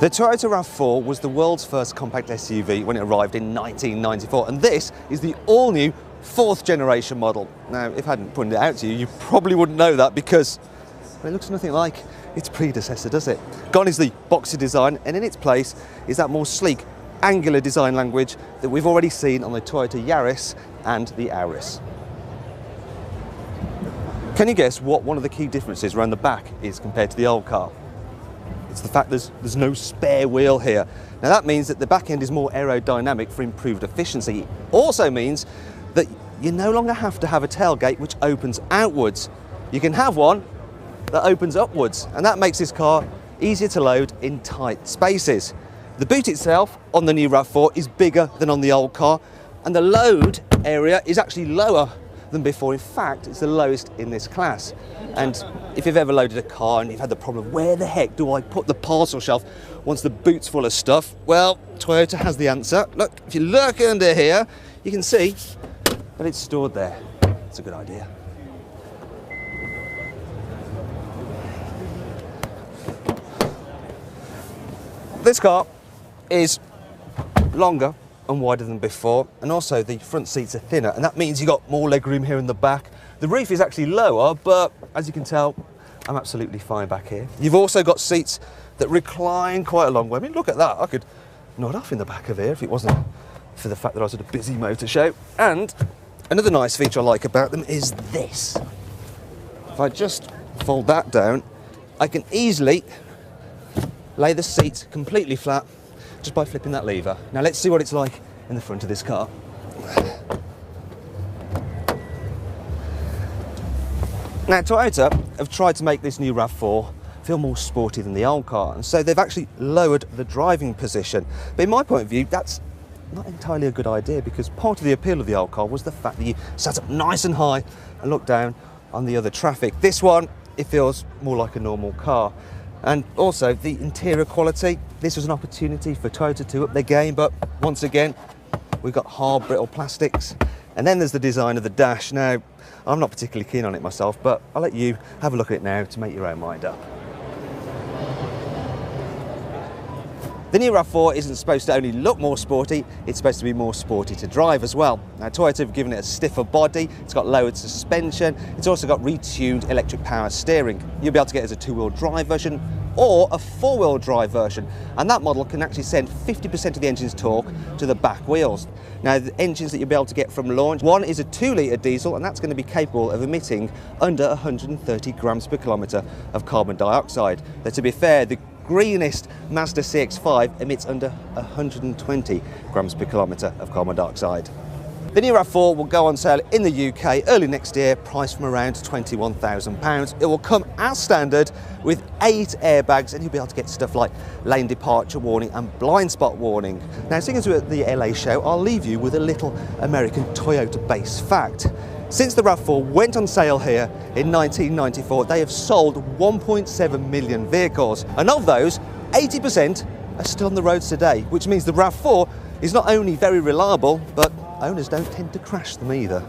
The Toyota RAV4 was the world's first compact SUV when it arrived in 1994, and this is the all-new 4th generation model. Now, if I hadn't pointed it out to you, you probably wouldn't know that because it looks nothing like its predecessor, does it? Gone is the boxy design, and in its place is that more sleek, angular design language that we've already seen on the Toyota Yaris and the Auris. Can you guess what one of the key differences around the back is compared to the old car? It's the fact there's no spare wheel here. Now that means that the back end is more aerodynamic for improved efficiency. It also means that you no longer have to have a tailgate which opens outwards. You can have one that opens upwards, and that makes this car easier to load in tight spaces. The boot itself on the new RAV4 is bigger than on the old car, and the load area is actually lower than before. In fact, it's the lowest in this class. And if you've ever loaded a car and you've had the problem, where the heck do I put the parcel shelf once the boot's full of stuff? Well, Toyota has the answer. Look, if you look under here, you can see that it's stored there. It's a good idea. This car is longer and wider than before, and also the front seats are thinner, and that means you've got more legroom here in the back. The roof is actually lower, but as you can tell, I'm absolutely fine back here. You've also got seats that recline quite a long way. I mean, look at that. I could nod off in the back of here if it wasn't for the fact that I was at a busy motor show. And another nice feature I like about them is this. If I just fold that down, I can easily lay the seat completely flat just by flipping that lever. Now let's see what it's like in the front of this car. Now Toyota have tried to make this new RAV4 feel more sporty than the old car, and so they've actually lowered the driving position. But in my point of view, that's not entirely a good idea, because part of the appeal of the old car was the fact that you sat up nice and high and looked down on the other traffic. This one, it feels more like a normal car. And also the interior quality, this was an opportunity for Toyota to up their game, but once again, we've got hard, brittle plastics. And then there's the design of the dash. Now, I'm not particularly keen on it myself, but I'll let you have a look at it now to make your own mind up. The new RAV4 isn't supposed to only look more sporty, it's supposed to be more sporty to drive as well. Now Toyota have given it a stiffer body, it's got lowered suspension, it's also got retuned electric power steering. You'll be able to get it as a 2-wheel drive version or a 4-wheel drive version, and that model can actually send 50% of the engine's torque to the back wheels. Now the engines that you'll be able to get from launch, one is a 2-litre diesel, and that's going to be capable of emitting under 130 grams per kilometre of carbon dioxide. Now to be fair, the greenest Mazda CX-5 emits under 120 grams per kilometre of carbon dioxide. The new RAV4 will go on sale in the UK early next year, priced from around £21,000. It will come as standard with 8 airbags, and you'll be able to get stuff like lane departure warning and blind spot warning. Now, seeing as we're at the LA show, I'll leave you with a little American Toyota-based fact. Since the RAV4 went on sale here in 1994, they have sold 1.7 million vehicles, and of those, 80% are still on the roads today, which means the RAV4 is not only very reliable, but owners don't tend to crash them either.